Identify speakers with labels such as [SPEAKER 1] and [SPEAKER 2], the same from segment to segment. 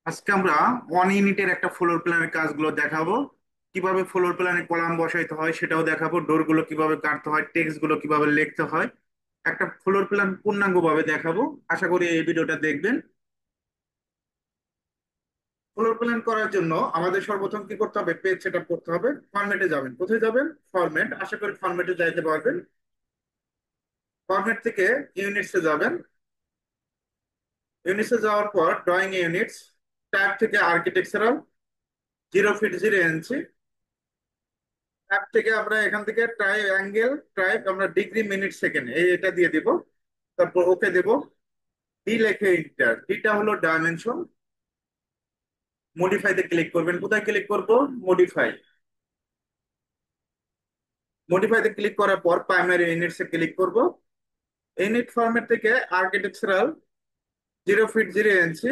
[SPEAKER 1] আজকে আমরা ওয়ান ইউনিটের একটা ফ্লোর প্ল্যানের কাজগুলো দেখাবো। কিভাবে ফ্লোর প্ল্যানে কলাম বসাইতে হয় সেটাও দেখাবো, ডোর গুলো কিভাবে কাটতে হয়, টেক্সট গুলো কিভাবে লিখতে হয়। একটা ফ্লোর প্ল্যান পূর্ণাঙ্গ ভাবে দেখাবো। আশা করি এই ভিডিওটা দেখবেন। ফ্লোর প্ল্যান করার জন্য আমাদের সর্বপ্রথম কি করতে হবে, পেজ সেটআপ করতে হবে। ফরম্যাটে যাবেন, কোথায় যাবেন? ফরম্যাট। আশা করি ফরম্যাটে যাইতে পারবেন। ফরম্যাট থেকে ইউনিটসে যাবেন। ইউনিটসে যাওয়ার পর ড্রয়িং ইউনিটস, ট্যাব থেকে আর্কিটেকচারাল, 0 ফিট 0 ইঞ্চি। অ্যাপ থেকে আমরা এখান থেকে ট্রাই অ্যাঙ্গেল, ট্রাই আমরা ডিগ্রি মিনিট সেকেন্ড এটা দিয়ে দিব। তারপর ওকে দেব। ডি লেখে ইন্টার, ডিটা হলো ডাইমেনশন। মডিফাইতে ক্লিক করবেন। কোথায় ক্লিক করব? মডিফাই। মডিফাইতে ক্লিক করার পর প্রাইমারি ইউনিটসে ক্লিক করব। ইউনিট ফরম্যাট থেকে আর্কিটেকচারাল, 0 ফিট 0 ইঞ্চি।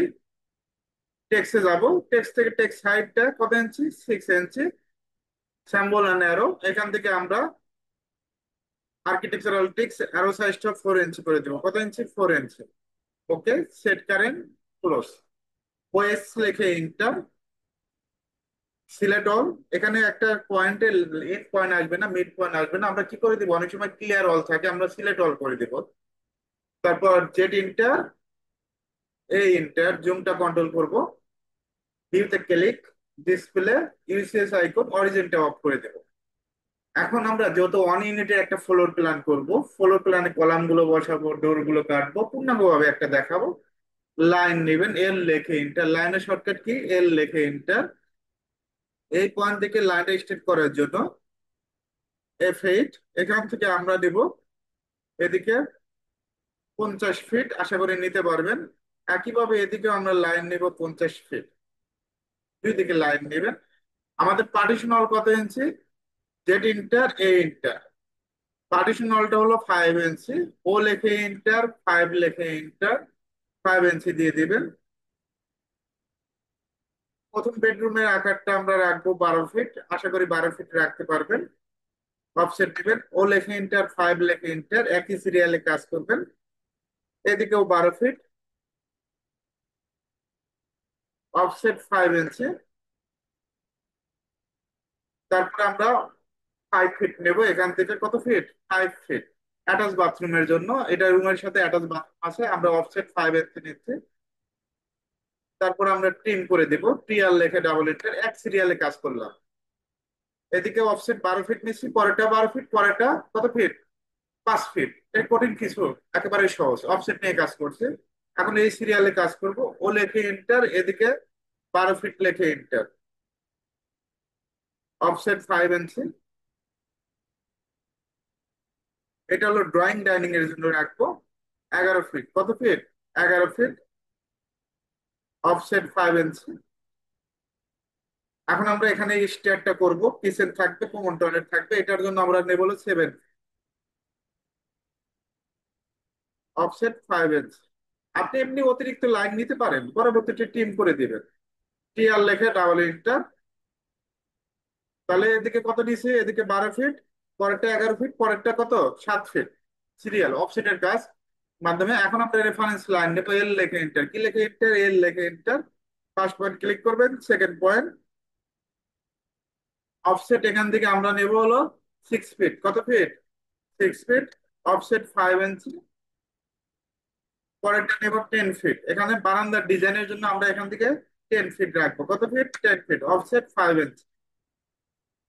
[SPEAKER 1] টেক্সটে যাব। টেক্সট থেকে টেক্সট হাইটটা কত ইঞ্চি? 6 ইঞ্চি। স্যাম্বল অ্যান্ড অ্যারো, এখান থেকে আমরা আর্কিটেকচারাল টেক্সট অ্যারো সাইজটা 4 ইঞ্চি করে দেবো। কত ইঞ্চি? 4 ইঞ্চি। ওকে, সেট কারেন্ট, ক্লোজ। ওএস লেখে ইন্টার। Select all. এখানে একটা পয়েন্টে এন্ড পয়েন্ট আসবে না, মিড পয়েন্ট আসবে না। আমরা কি করে দিব, অনেক সময় ক্লিয়ার অল থাকে, আমরা সিলেক্ট অল করে দিব। তারপর জেড ইন্টার, এই ইন্টার, জুমটা কন্ট্রোল করব। ভিউতে ক্লিক, ডিসপ্লে, ইউসিএস আইকন, অরিজিনটা অফ করে দেব। এখন আমরা যেহেতু ওয়ান ইউনিটের একটা ফ্লোর প্ল্যান করব, ফ্লোর প্ল্যানে কলাম গুলো বসাবো, ডোর গুলো কাটবো, পূর্ণাঙ্গ ভাবে একটা দেখাবো। লাইন নেবেন, এল লেখে ইন্টার। লাইনের শর্টকাট কি? এল লেখে ইন্টার। এই পয়েন্ট থেকে লাইনটা স্ট্রেট করার জন্য F8। এখান থেকে আমরা দিব এদিকে 50 ফিট, আশা করি নিতে পারবেন। একইভাবে এদিকে আমরা লাইন নিব 50 ফিট। দুই দিকে লাইন নেবেন। আমাদের পার্টিশন হল কত ইঞ্চি? জেড ইন্টার, এ ইন্টার। পার্টিশন হলটা হলো 5 ইঞ্চি। ও লেখে ইন্টার, 5 লেখে ইন্টার। 5 ইঞ্চি দিয়ে দিবেন। প্রথম বেডরুমের আকারটা আমরা রাখবো 12 ফিট, আশা করি 12 ফিট রাখতে পারবেন। অফসেট দিবেন। ও লেখে ইন্টার, 5 লেখে ইন্টার, একই সিরিয়ালে কাজ করবেন। এদিকেও 12 ফিট, অফসেট 5 ইঞ্চি। তারপরে আমরা 5 ফিট নেব এখান থেকে। কত ফিট? 5 ফিট। অ্যাটাচ বাথরুমের জন্য, এটা রুমের সাথে অ্যাটাচ বাথরুম আছে, আমরা অফসেট 5 ইঞ্চি নিচ্ছি। তারপর আমরা ট্রিম করে দেব। টিআর লেখে ডাবল এন্টার, এক সিরিয়ালে কাজ করলাম। এদিকে অফসেট 12 ফিট নিচ্ছি, পরেরটা 12 ফিট, পরেরটা কত ফিট? 5 ফিট। এর কঠিন কিছু, একেবারে সহজ। অফসেট নিয়ে কাজ করছে। এখন এই সিরিয়ালে কাজ করব। ও লেখে এন্টার, এদিকে 12 ফিট লেখে এন্টার। অফসেট 5 ইঞ্চি। এটা হলো ড্রয়িং ডাইনিং এর জন্য রাখবো 11 ফিট। কত ফিট? 11 ফিট। অফসেট 5 ইঞ্চি। এখন আমরা এখানে স্টেয়ারটা করব, কিচেন থাকবে, কমন টয়লেট থাকবে, এটার জন্য আমরা নেব হলো 7। অফসেট 5 ইঞ্চি। আপনি এমনি অতিরিক্ত লাইন নিতে পারেন, পরবর্তীতে টিম করে দিবেন। টিআর লেখে ডাবল ইন্টার। তাহলে এদিকে কত দিছে? এদিকে 12 ফিট, পরেরটা 11 ফিট, পরেরটা কত? 7 ফিট। সিরিয়াল অফসেটের কাজ মাধ্যমে। এখন আমরা রেফারেন্স লাইন নেবো, এল লেখে এন্টার। কি লেখে এন্টার? এল লেখে এন্টার। ফার্স্ট পয়েন্ট ক্লিক করবেন, সেকেন্ড পয়েন্ট। অফসেট এখান থেকে আমরা নেব হলো 6 ফিট। কত ফিট? 6 ফিট। অফসেট 5 ইঞ্চি। পরেরটা নেব 10 ফিট। এখানে বারান্দার ডিজাইনের জন্য আমরা এখান থেকে 10 ফিট রাখবো। কত ফিট? 10 ফিট। অফসেট 5 ইঞ্চি।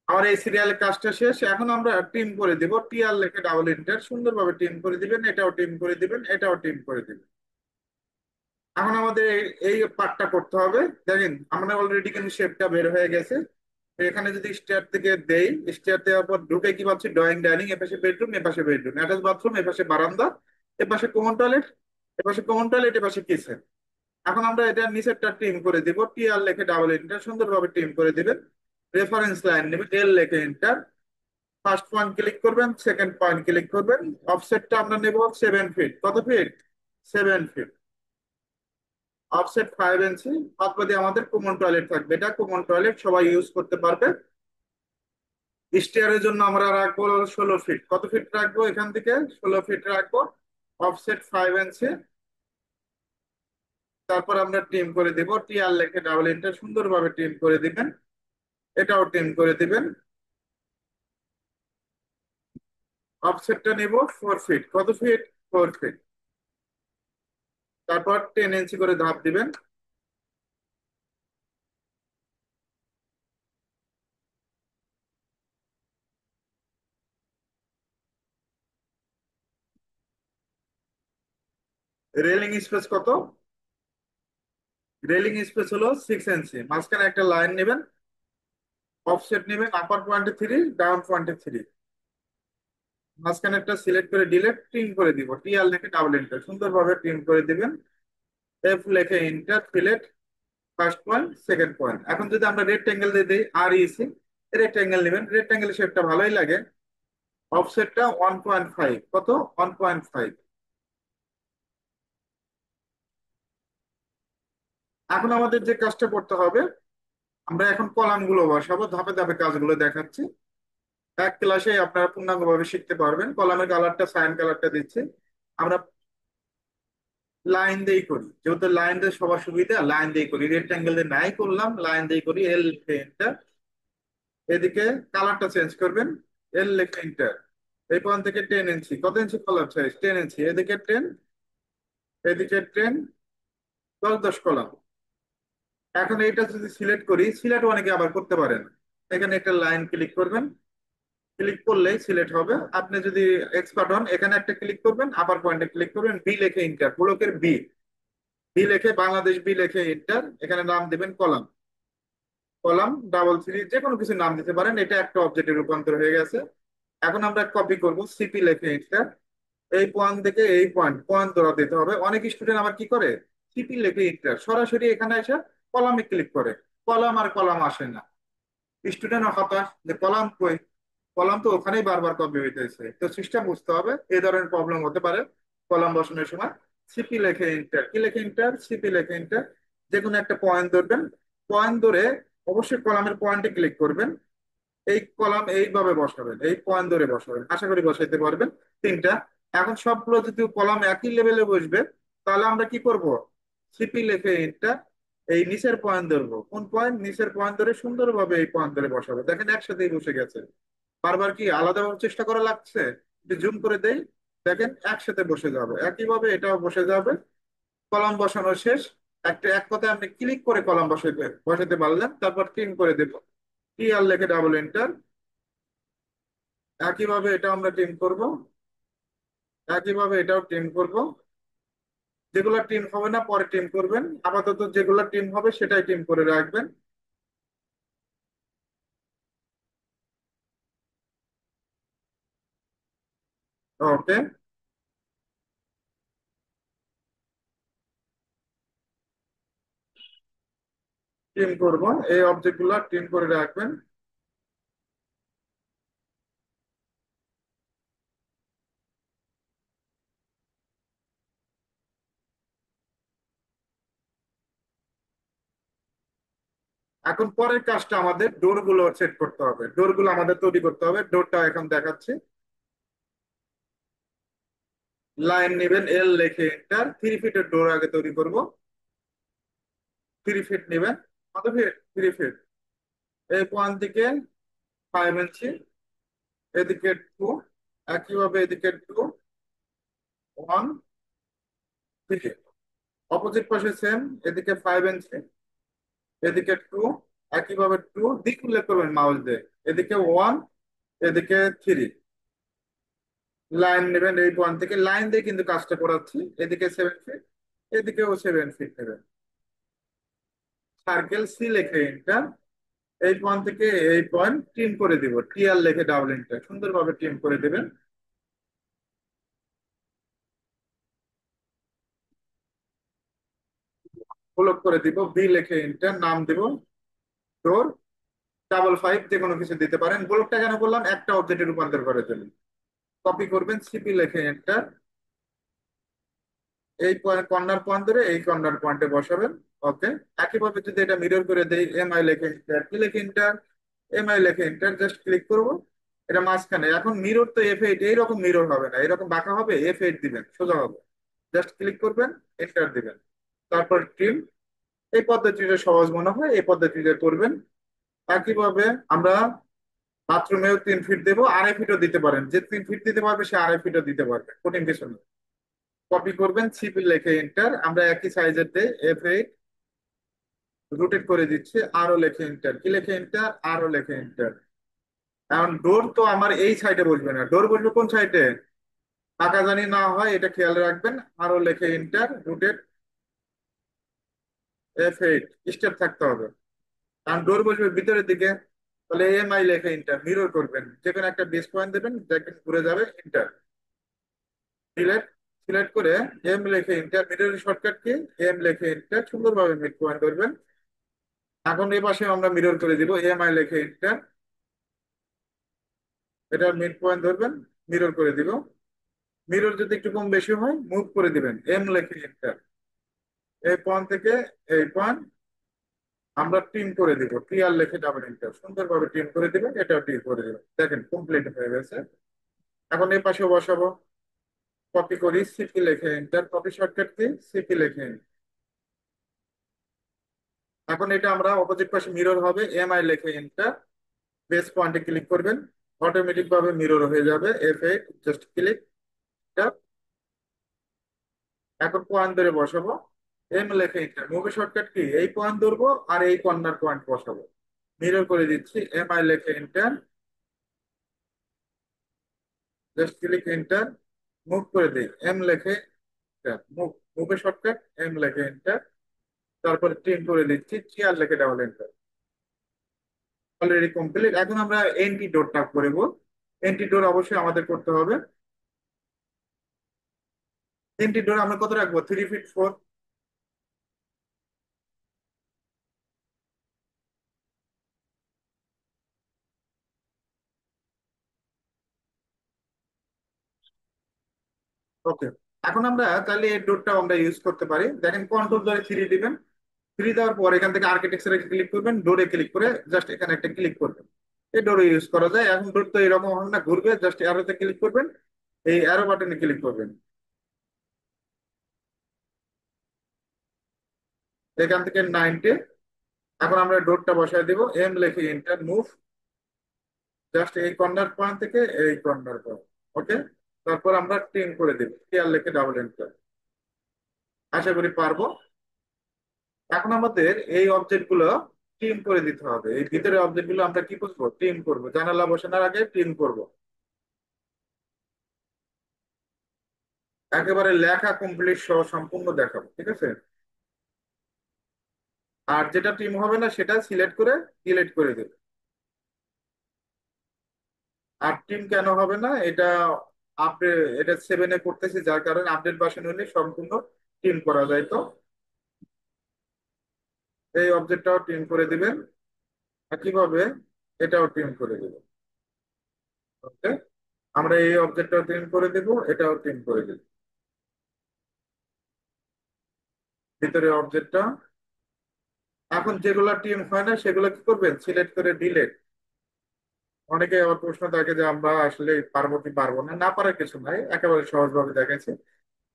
[SPEAKER 1] আমার এই সিরিয়ালের কাজটা শেষ। এখন আমরা টিম করে দিব। টিআর লেখে ডাবল এন্টার, সুন্দরভাবে টিম করে দিবেন। এটাও টিম করে দিবেন, এটাও টিম করে দিবেন। এখন আমাদের এই পার্টটা করতে হবে। দেখেন আমরা অলরেডি কিন্তু শেপটা বের হয়ে গেছে। এখানে যদি স্টেয়ার থেকে দেই, স্টেয়ার দেওয়ার পর ঢুকে কি পাচ্ছি? ড্রয়িং ডাইনিং, এপাশে বেডরুম, এপাশে বেডরুম, অ্যাটাচ বাথরুম, এপাশে বারান্দা, এপাশে কমন টয়লেট, এপাশে কমন টয়লেট, এপাশে কিচেন। এখন আমরা এটা নিচেরটা টিম করে দিব। টিআর লেখে ডাবল এন্টার, সুন্দরভাবে টিম করে দিবেন। রেফারেন্স লাইন নেবেন, এল লেখে এন্টার। ফার্স্ট পয়েন্ট ক্লিক করবেন, সেকেন্ড পয়েন্ট ক্লিক করবেন। অফসেটটা আমরা নেব 7 ফিট। কত ফিট? 7 ফিট। অফসেট 5 ইঞ্চি। বাদবাকি আমাদের কমন টয়লেট থাকবে, এটা কমন টয়লেট, সবাই ইউজ করতে পারবে। স্টেয়ারের জন্য আমরা রাখবো 16 ফিট। কত ফিট রাখবো? এখান থেকে 16 ফিট রাখবো। অফসেট 5 ইঞ্চি। তারপর আমরা ট্রিম করে দিব, টি আর লেখে ডাবল এন্টার, সুন্দরভাবে ট্রিম করে দিবেন। এটাও ট্রিম করে দিবেন। অফসেটটা নিব 4 ফিট। কত ফিট? 4 ফিট। তারপর 10 ইঞ্চি করে ধাপ দিবেন। রেলিং স্পেস কত? রেলিং স্পেস হলো 6 ইঞ্চি। মাঝখানে একটা লাইন নেবেন, অফসেট নেবেন আপার পয়েন্টে 3, ডাউন পয়েন্টে 3। মাঝখানে একটা সিলেক্ট করে ডিলেট ট্রিম করে দিব, টি আর লেখে ডাবল এন্টার, সুন্দরভাবে ট্রিম করে দিবেন। এফ লেখে inter, fillet first point, second point. এখন যদি আমরা রেক্টেঙ্গেল দিয়ে দিই, আর ইসি, রেক্টেঙ্গেল নেবেন, রেক্টেঙ্গেল শেপটা ভালোই লাগে। অফসেটটা 1.5। কত? 1.5। এখন আমাদের যে কাজটা করতে হবে, আমরা এখন কলাম গুলো বসাবো, ধাপে ধাপে কাজগুলো দেখাচ্ছি। এক ক্লাসে আপনারা পূর্ণাঙ্গভাবে শিখতে পারবেন। কলামের কালারটা সাইন কালারটা দিচ্ছি আমরা। লাইন দিয়ে করি, যেহেতু লাইন দিয়ে সবার সুবিধা, লাইন দিয়ে করি। রেক্টাঙ্গেল দিয়ে নাই করলাম, লাইন দিয়ে করি। এল লিখে এন্টার। এদিকে কালারটা চেঞ্জ করবেন, এল লিখে এন্টার। এই পয়েন্ট থেকে 10 ইঞ্চি, কত ইঞ্চি কলাম সাইজ? 10 ইঞ্চি। এদিকে 10, এদিকে 10, 10 10 কলাম। এখন এইটা যদি সিলেক্ট করি, সিলেক্ট অনেকে আবার করতে পারেন। এখানে একটা লাইন ক্লিক করবেন, ক্লিক করলেই সিলেক্ট হবে। আপনি যদি এক্সপার্ট হন, এখানে একটা ক্লিক করবেন, আপার পয়েন্টে ক্লিক করবেন, বি লিখে এন্টার, ব্লকের বি। বি লিখে বাংলাদেশ, বি লিখে এন্টার। এখানে নাম দিবেন কলাম। কলাম ডাবল থ্রি, যে কোনো কিছু নাম দিতে পারেন। এটা একটা অবজেক্টে রূপান্তর হয়ে গেছে। এখন আমরা কপি করব, সিপি লিখে এন্টার। এই পয়েন্ট থেকে এই পয়েন্ট, পয়েন্ট ধরা দিতে হবে। অনেক স্টুডেন্ট আবার কি করে, সিপি লিখে এন্টার, সরাসরি এখানে এসে কলামে ক্লিক করে। কলাম আর কলাম আসে না। স্টুডেন্ট হতাশ যে কলাম কই, কলাম তো ওখানেই বারবার কপি হইতেছে। তো সিস্টেম বুঝতে হবে, এই ধরনের প্রবলেম হতে পারে কলাম বসানোর সময়। সিপি লেখে এন্টার, কি লেখে এন্টার? সিপি লেখে এন্টার। যে কোনো একটা পয়েন্ট ধরবেন, পয়েন্ট ধরে অবশ্যই কলামের পয়েন্টে ক্লিক করবেন। এই কলাম এইভাবে বসাবেন, এই পয়েন্ট ধরে বসাবেন। আশা করি বসাইতে পারবেন। তিনটা। এখন সবগুলো যদি কলাম একই লেভেলে বসবে, তাহলে আমরা কি করব? সিপি লেখে এন্টার। এই নিচের পয়েন্ট ধরবো, কোন পয়েন্ট? নিচের পয়েন্ট ধরে সুন্দরভাবে এই পয়েন্ট ধরে বসাবো। দেখেন একসাথেই বসে গেছে। বারবার কি আলাদা চেষ্টা করা লাগছে? জুম করে দেই, দেখেন একসাথে বসে যাবে। একইভাবে এটাও বসে যাবে। কলাম বসানো শেষ। এক কথায় আপনি ক্লিক করে কলাম বসাতে বসাতে পারলেন। তারপর টিম করে দেব, টি আর লেখে ডাবল এন্টার। একইভাবে এটা আমরা টিম করব, একইভাবে এটাও টিম করব। যেগুলো টিম হবে না পরে টিম করবেন, আপাতত যেগুলো টিম হবে সেটাই টিম করে রাখবেন। ওকে। টিম করব, এই অবজেক্ট গুলা টিম করে রাখবেন। এখন পরের কাজটা আমাদের ডোর গুলো সেট করতে হবে। ডোর গুলো আমাদের তৈরি করতে হবে। ডোরটা এখন দেখাচ্ছি। লাইন নেবেন, এল লেখে এন্টার। 3 ফিটের ডোর আগে তৈরি করব। 3 ফিট নেবেন। কত ফিট? 3 ফিট। এই পয়েন্ট থেকে 5 ইঞ্চি, এদিকে 2, একইভাবে এদিকে 2, 1 থেকে অপোজিট পাশে সেম। এদিকে 5 ইঞ্চি, এদিকে 2, একইভাবে 2, দিক উল্লেখ করবেন মাউস দিয়ে। এদিকে 1, এদিকে 3। লাইন নেবেন, এই পয়েন্ট থেকে লাইন দিয়ে কিন্তু কাজটা করাচ্ছি। এদিকে 7 ফিট, এদিকেও 7 ফিট নেবেন। সার্কেল সি লেখে এন্টার। এই পয়েন্ট থেকে এই পয়েন্ট টিম করে দিব, টি আর লেখে ডাবল এন্টার, সুন্দরভাবে টিম করে দেবেন। ব্লক করে দিব, বি লেখে এন্টার, নাম দিব ডোর। 555, যে কোনো কিছু দিতে পারেন। ব্লকটা কেন বললাম? একটা অবজেক্টে রূপান্তর করে দেবেন। কপি করবেন, সিপি লেখে এন্টার। এই পয়েন্ট, কর্নার পয়েন্ট ধরে এই কর্নার পয়েন্টে বসাবেন। ওকে। একইভাবে যদি এটা মিরর করে দেই, এম আই লেখে এন্টার, কি লেখে এন্টার? এম আই লেখে এন্টার, জাস্ট ক্লিক করব। এটা মাঝখানে। এখন মিরর তো F8, এইরকম মিরর হবে না, এরকম বাঁকা হবে। F8 দিবেন, সোজা হবে। জাস্ট ক্লিক করবেন, এন্টার দিবেন। তারপর ট্রিম। এই পদ্ধতিটা সহজ মনে হয়, এই পদ্ধতিতে করবেন। একইভাবে আমরা বাথরুমেও 3 ফিট দেবো, 2.5 ফিটও দিতে পারেন, যে 3 ফিট দিতে পারবে সে 2.5 ফিটও দিতে পারবে, কঠিন কিছু না। কপি করবেন, সিপি লেখে এন্টার, আমরা একই সাইজের দিয়ে F8 রোটেট করে দিচ্ছি, আরো লেখে এন্টার, কি লেখে এন্টার, আরো লেখে এন্টার। এখন ডোর তো আমার এই সাইডে বসবে না, ডোর বসবে কোন সাইডে, পাকা জানি না হয় এটা খেয়াল রাখবেন। আরো লেখে এন্টার, রোটেট F8, স্টেপ থাকতে হবে। কারণ ডোর বসবে ভিতরের দিকে, তাহলে এমআই লেখে এন্টার, মিরর করবেন, যে কোনো একটা বেস পয়েন্ট দেবেন, দেখবেন ঘুরে যাবে, এন্টার। সিলেক্ট, সিলেক্ট করে এম লেখে enter, mirror shortcut key, M লেখে এন্টার, সুন্দরভাবে মিড পয়েন্ট করবেন। এখন এই পাশে আমরা মিরর করে দিব, এমআই লেখে এন্টার, এটার মিড পয়েন্ট ধরবেন, মিরর করে দিব। মিরর যদি একটু কম বেশি হয় মুভ করে দিবেন, এম লেখে এন্টার। এই পয়েন্ট থেকে এই পয়েন্ট আমরা টিম করে দিব, ক্লিয়ার লেখে ডাবল এন্টার, সুন্দরভাবে টিম করে দিবেন, এটাও টিম করে দিবেন, দেখেন কমপ্লিট হয়ে গেছে। এখন এই পাশে বসাবো, কপি করি, সিপি লেখে enter, copy shortcut key, CP লেখে enter। এখন এটা আমরা অপোজিট পাশে মিরর হবে, এমআই লেখে এন্টার, বেস পয়েন্টে ক্লিক করবেন, অটোমেটিক ভাবে মিরর হয়ে যাবে, F8 জাস্ট ক্লিক। এখন পয়েন্ট ধরে বসাবো, এম লেখে এন্টার, মুভি শর্টকাট কি, এই পয়েন্ট ধরবো আর এই কর্নার পয়েন্ট বসাবো, মিরর করে দিচ্ছি, এমআই লেখে enter, just click enter, move করে দিই, এম লেখে এন্টার, মুভ, মুভে শর্টকাট এম লেখে এন্টার, তারপরে টিম করে দিচ্ছি, চেয়ার লেখে ডাবল এন্টার। Already complete. এখন আমরা এন্টি ডোরটা করব, এন্টি ডোর অবশ্যই আমাদের করতে হবে। এন্টি ডোর আমরা কত রাখবো, 3 ফিট 4। ওকে, এখন আমরা তাহলে এই ডোরটা আমরা ইউজ করতে পারি, দেখেন কন্ট্রোল ধরে 3 দিবেন, 3 দেওয়ার পর এখান থেকে আর্কিটেকচারে ক্লিক করবেন, ডোরে ক্লিক করে জাস্ট এখানে একটা ক্লিক করবেন, এই ডোরে ইউজ করা যায়। এখন ডোর তো এরকম হবে না, ঘুরবে, জাস্ট অ্যারোতে ক্লিক করবেন, এই অ্যারো বাটনে ক্লিক করবেন, এখান থেকে 90। এখন আমরা ডোরটা বসায় দিব, এম লেখে এন্টার, মুভ, জাস্ট এই কর্নার পয়েন্ট থেকে এই কর্নার পয়েন্ট। ওকে, তারপর আমরা টিম করে দিব, টিআর লেখে ডাবল এন্টার। আশা করি পারবো। এখন আমাদের এই অবজেক্ট গুলো টিম করে দিতে হবে, এই ভিতরে অবজেক্ট গুলো আমরা কি করবো, টিম করব, জানালা বসানোর আগে টিম করব। একেবারে লেখা কমপ্লিট সহ সম্পূর্ণ দেখাবো, ঠিক আছে। আর যেটা টিম হবে না সেটা সিলেক্ট করে ডিলিট করে দেবে। আর টিম কেন হবে না এটা আপডেট, এটা 7-এ করতেছি, যার কারণে আপডেট ভার্সন হলে সম্পূর্ণ টিম করা যায়। তো এই অবজেক্টটাও টিম করে দিবেন, একইভাবে এটাও টিম করে দিবেন। ওকে, আমরা এই অবজেক্টটাও টিম করে দিব, এটাও টিম করে দিব, ভিতরে অবজেক্টটা। এখন যেগুলো টিম হয় না সেগুলো কি করবেন, সিলেক্ট করে ডিলিট। অনেকে আবার প্রশ্ন থাকে যে আমরা আসলে পারবো কি পারবো না, না পারার কিছু নাই, একেবারে সহজভাবে দেখাচ্ছি,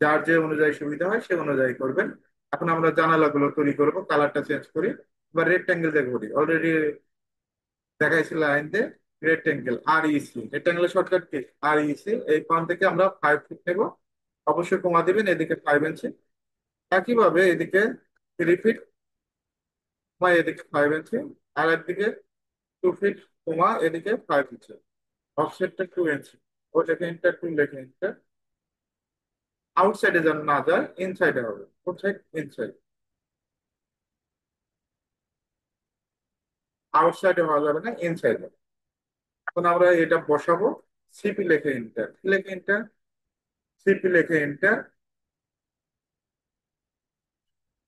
[SPEAKER 1] যার যে অনুযায়ী সুবিধা হয় সে অনুযায়ী করবেন। এখন আমরা জানালাগুলো তৈরি করব, কালারটা চেঞ্জ করি, এবার রেক্টেঙ্গেল দিয়ে করি, অলরেডি দেখাইছি লাইন দিয়ে, রেক্টেঙ্গেল, রেক্টেঙ্গেলের শর্টকাট কি, এই পয়েন্ট থেকে আমরা 5 ফিট নেব, অবশ্যই কমা দিবেন, এদিকে 5 ইঞ্চি, একইভাবে এদিকে 3 ফিট কমা, এদিকে 5 ইঞ্চি, আর একদিকে 2 ফিট কমা, এদিকে 5 ইঞ্চি, অফসেটটা 2 ইঞ্চি, ওটাকে ইন্টার, টু লেখে ইন্টার, আউটসাইডে যেন না যায়, ইনসাইডে হবে, কোথায়, ইনসাইড, আউটসাইডে হওয়া যাবে না, ইনসাইডে। এখন আমরা এটা বসাবো, সিপি লেখে এন্টার, কি লেখে এন্টার, সিপি লেখে এন্টার।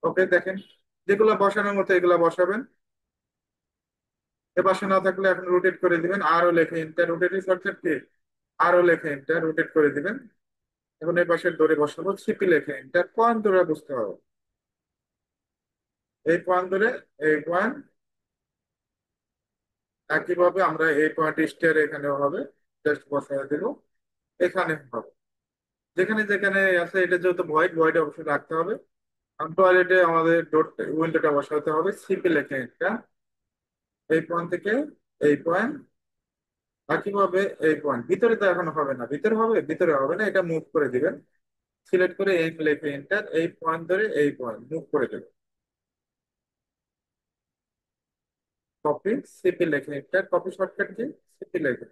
[SPEAKER 1] ওকে, দেখেন যেগুলো বসানোর মতো এগুলো বসাবেন, এ পাশে না থাকলে এখন রোটেট করে দিবেন, আরো লেখে এন্টার, রোটেটিং শর্টকাট কি, আরো লেখে এন্টার, রোটেট করে দিবেন। এখন এই পাশের দড়ি বসাবো, সিপি লেখে এন্টার, পয়েন্ট ধরে বুঝতে হবে, এই পয়েন্ট ধরে এই পয়েন্ট, একইভাবে আমরা এই পয়েন্ট স্টেয়ার এখানেও হবে, জাস্ট বসায় দেবো, এখানে হবে, যেখানে যেখানে আছে, এটা যেহেতু ভয়েড, ভয়েড অবশ্যই রাখতে হবে। টয়লেটে আমাদের ডোর উইন্ডোটা বসাতে হবে, সিপি লেখে একটা, এই পয়েন্ট থেকে এই পয়েন্ট, একইভাবে এই পয়েন্ট। ভিতরে তো এখনো হবে না, ভিতরে হবে, ভিতরে হবে না, এটা মুভ করে দিবেন। সিলেক্ট করে এম লেখে এন্টার, এই পয়েন্ট ধরে এই পয়েন্ট মুভ করে দেবেন। কপি, সিপি লেখে enter, copy shortcut key, CP লেখে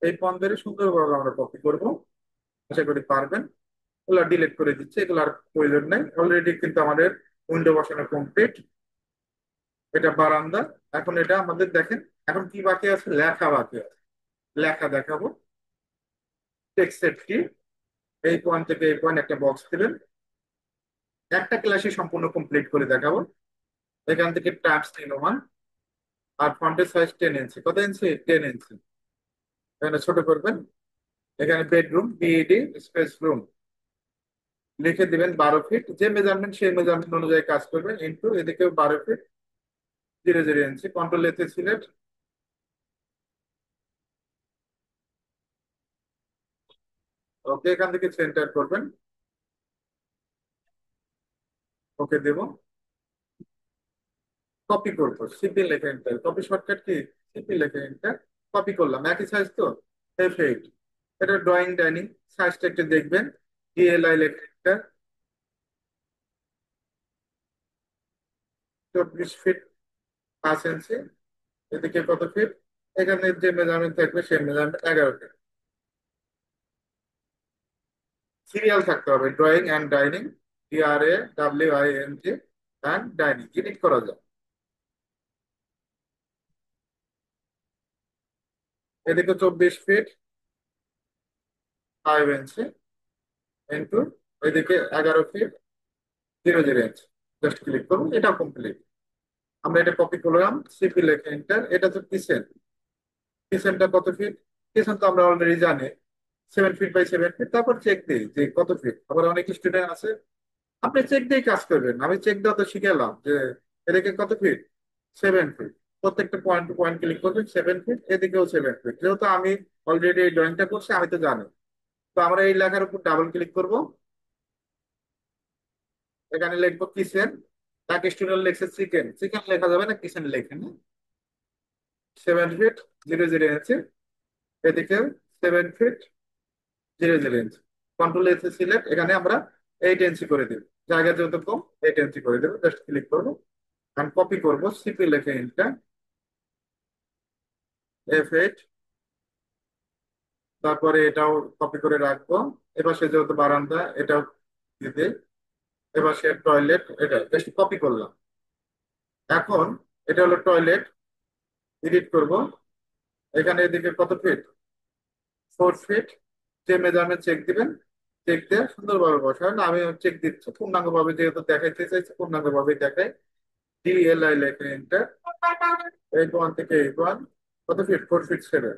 [SPEAKER 1] এই পয়েন্ট ধরে সুন্দরভাবে আমরা কপি করব। আশা করি পারবেন। এগুলো ডিলিট করে দিচ্ছে, এগুলো আর প্রয়োজন নেই, অলরেডি কিন্তু আমাদের উইন্ডো বসানো কমপ্লিট। এটা বারান্দা। এখন এটা আমাদের দেখেন, এখন কি বাকি আছে, লেখা বাকি আছে। লেখা দেখাবো। টেক্সট সেট কি, এই পয়েন্ট থেকে এই পয়েন্ট একটা বক্স দিবেন। একটা ক্লাসে সম্পূর্ণ কমপ্লিট করে দেখাবো। এখান থেকে টাইপস নির্মাণ, আর ফন্টের সাইজ 10 ইঞ্চি। কত ইঞ্চি, 10 ইঞ্চি। এখানে ছোট করবেন। এখানে বেডরুম, বিইডি স্পেস রুম লিখে দিবেন 12 ফিট। যে মেজারমেন্ট সেই মেজারমেন্ট অনুযায়ী কাজ করবেন। ইন্টু এদিকেও 12 ফিট, 0 0 ইঞ্চি। কন্ট্রোল এতে সিলেক্ট। ওকে, এখান থেকে সেন্টার করবেন। ওকে দেব। কপি করবো, সিপি লেখা enter, copy shortcut key, CP লেখা এন্টার। কপি করলাম, একই সাইজ তো, F8। এটা ড্রয়িং ডাইনিং, সাইজটা একটু দেখবেন। ডিএলআই লেখা এন্টার, 24 ফিট 5 ইঞ্চি। এদিকে কত ফিট, এখানে যে মেজারমেন্ট থাকবে সেই মেজারমেন্ট 11 ফিট। সিরিয়াল থাকতে হবে, drawing and dining, DRAWING and dining, edit করা যায়। এদিকে 24 ফিট 5 ইঞ্চি, ইন্টু এদিকে 11 ফিট 0 0 ইঞ্চি। জাস্ট ক্লিক করুন, এটা কমপ্লিট। আমরা এটা কপি করলাম, সিপি লেখে এন্টার। এটা তো কিচেন, কিচেনটা কত ফিট, কিচেন তো আমরা অলরেডি জানি 7 ফিট বাই 7 ফিট। তারপর চেক দিই যে কত ফিট। আবার অনেক স্টুডেন্ট আছে, আপনি চেক দিয়ে কাজ করবেন, আমি চেক দেওয়া তো শিখালাম যে এদিকে কত ফিট, 7 ফিট। প্রত্যেকটা পয়েন্ট টু পয়েন্ট ক্লিক করবেন, 7 ফিট, এদিকেও 7 ফিট। যেহেতু আমি অলরেডি এই ড্রয়িংটা করছি, আমি তো জানি। তো আমরা এই লেখার উপর ডাবল ক্লিক করব। এখানে লিখবো কিচেন। এক স্টুডেন্ট লিখছে চিকেন, চিকেন লেখা যাবে না, কিচেন লেখেন। 7 ফিট 0 0 ইঞ্চি, এদিকে 7 ফিট 0 0 ইঞ্চি। কন্ট্রোল এসে সিলেক্ট, এখানে আমরা 8 ইঞ্চি করে দিব। জায়গা যেহেতু কম, 8 ইঞ্চি করে দেবো। জাস্ট ক্লিক করবো, আমি কপি করবো, সিপি লেখে ইনটা, F8। তারপরে এটাও কপি করে রাখবো। এবার সে যেহেতু বারান্দা, এটাও দিতে। এবার সে টয়লেট, এটা জাস্ট কপি করলাম। এখন এটা হলো টয়লেট, এডিট করব। এখানে এদিকে কত ফিট, 4 ফিট। যে মেজারমেন্ট চেক দিবেন, চেক দিয়ে সুন্দরভাবে বসান। আমি চেক দিচ্ছি পূর্ণাঙ্গ ভাবে, যেহেতু দেখাইতে চাইছি পূর্ণাঙ্গ ভাবে দেখাই। DLI লেখে এন্টার, 8 1 থেকে 8 1। কত ফিট, 4 ফিট 7।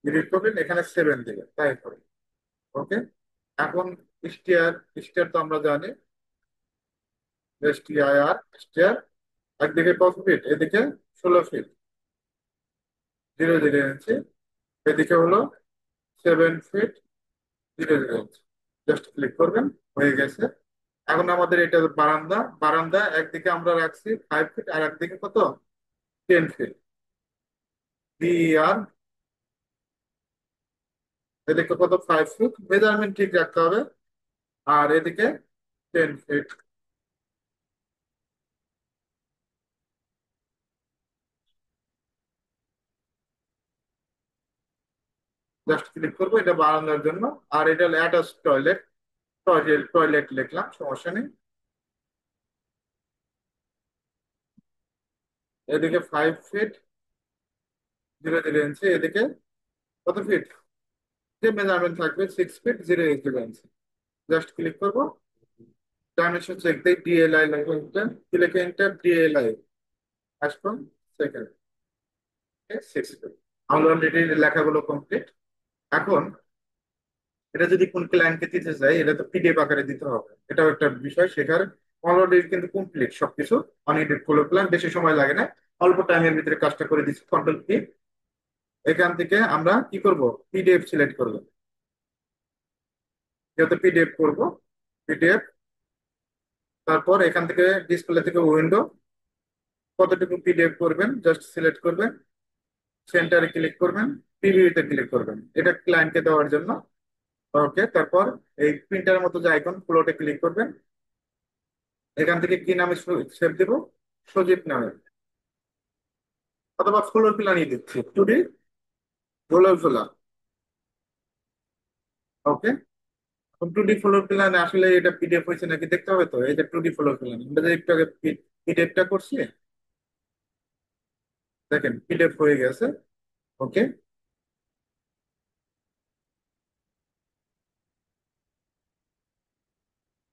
[SPEAKER 1] এডিট করবেন, এখানে 7 দিবেন, তাই করে। ওকে। এখন স্টিয়ার, স্টিয়ার তো আমরা জানি, STIR স্টিয়ার। একদিকে কত ফিট, এদিকে 16 ফিট 0 0 ইঞ্চি। এদিকে হলো 7 ফিট 0 0 ইঞ্চি। জাস্ট ক্লিক করবেন, হয়ে গেছে। এখন আমাদের এটা বারান্দা। বারান্দা একদিকে আমরা রাখছি 5 ফিট, আর একদিকে কত, 10 ফিট। DER, এদিকে কত, 5 ফিট। মেজারমেন্ট ঠিক রাখতে হবে। আর এদিকে 10 ফিট। জাস্ট ক্লিক করবো, এটা বারান্দার জন্য। আর এটা অ্যাটাচ টয়লেট, টয়লেট টয়লেট লিখলাম, সমস্যা নেই। এদিকে 5 ফিট 0 0 ইঞ্চি, এদিকে কত ফিট, যে মেজারমেন্ট থাকবে 6 ফিট 0 0 ইঞ্চি। জাস্ট ক্লিক করবো, ডাইমেনশন চেক দিই, DLI লেখা এন্টার, কি লেখা এন্টার, DLI আসবে সেকেন্ড 6 ফিট। আমরা অলরেডি লেখাগুলো কমপ্লিট। এখন এটা যদি কোন ক্লায়েন্টকে দিতে চাই, এটা তো পিডিএফ আকারে দিতে হবে, এটাও একটা বিষয় শেখার। অলরেডি কিন্তু কমপ্লিট সবকিছু। অনেক ফলো প্ল্যান, বেশি সময় লাগে না, অল্প টাইমের ভিতরে কাজটা করে দিচ্ছি। Control P. এখান থেকে আমরা কি করব, পিডিএফ সিলেক্ট করব। যেহেতু পিডিএফ করব, পিডিএফ তারপর এখান থেকে ডিসপ্লে থেকে উইন্ডো, কতটুকু পিডিএফ করবেন জাস্ট সিলেক্ট করবেন, সেন্টারে ক্লিক করবেন, প্রিভিউতে ক্লিক করবেন, এটা ক্লায়েন্টকে দেওয়ার জন্য। ওকে, তারপর এই প্রিন্টারের মতো যে আইকন ফ্লোটে ক্লিক করবেন, এখান থেকে কি নামে সেভ দিব, সজীব নামে, অথবা ফ্লোর প্ল্যানই দিচ্ছি, টুডি ফ্লোর প্ল্যান। ওকে, টুডি ফ্লোর প্ল্যানে আসলে এটা পিডিএফ হয়েছে নাকি দেখতে হবে, তো এই যে টুডি ফ্লোর প্ল্যান আমরা যে একটু আগে পিডিএফটা করছি, দেখেন পিডিএফ হয়ে গেছে। ওকে,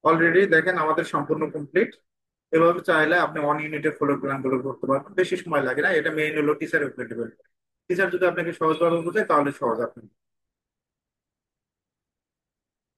[SPEAKER 1] অলরেডি দেখেন আমাদের সম্পূর্ণ কমপ্লিট। এভাবে চাইলে আপনি অন ইউনিটের ফ্লোর প্ল্যান গুলো করতে পারবেন, বেশি সময় লাগে না, এটা মেইন হলো টিচারের উপরে ডিপেন্ড। টিচার যদি আপনাকে সহজভাবে বোঝায় তাহলে সহজ আপনি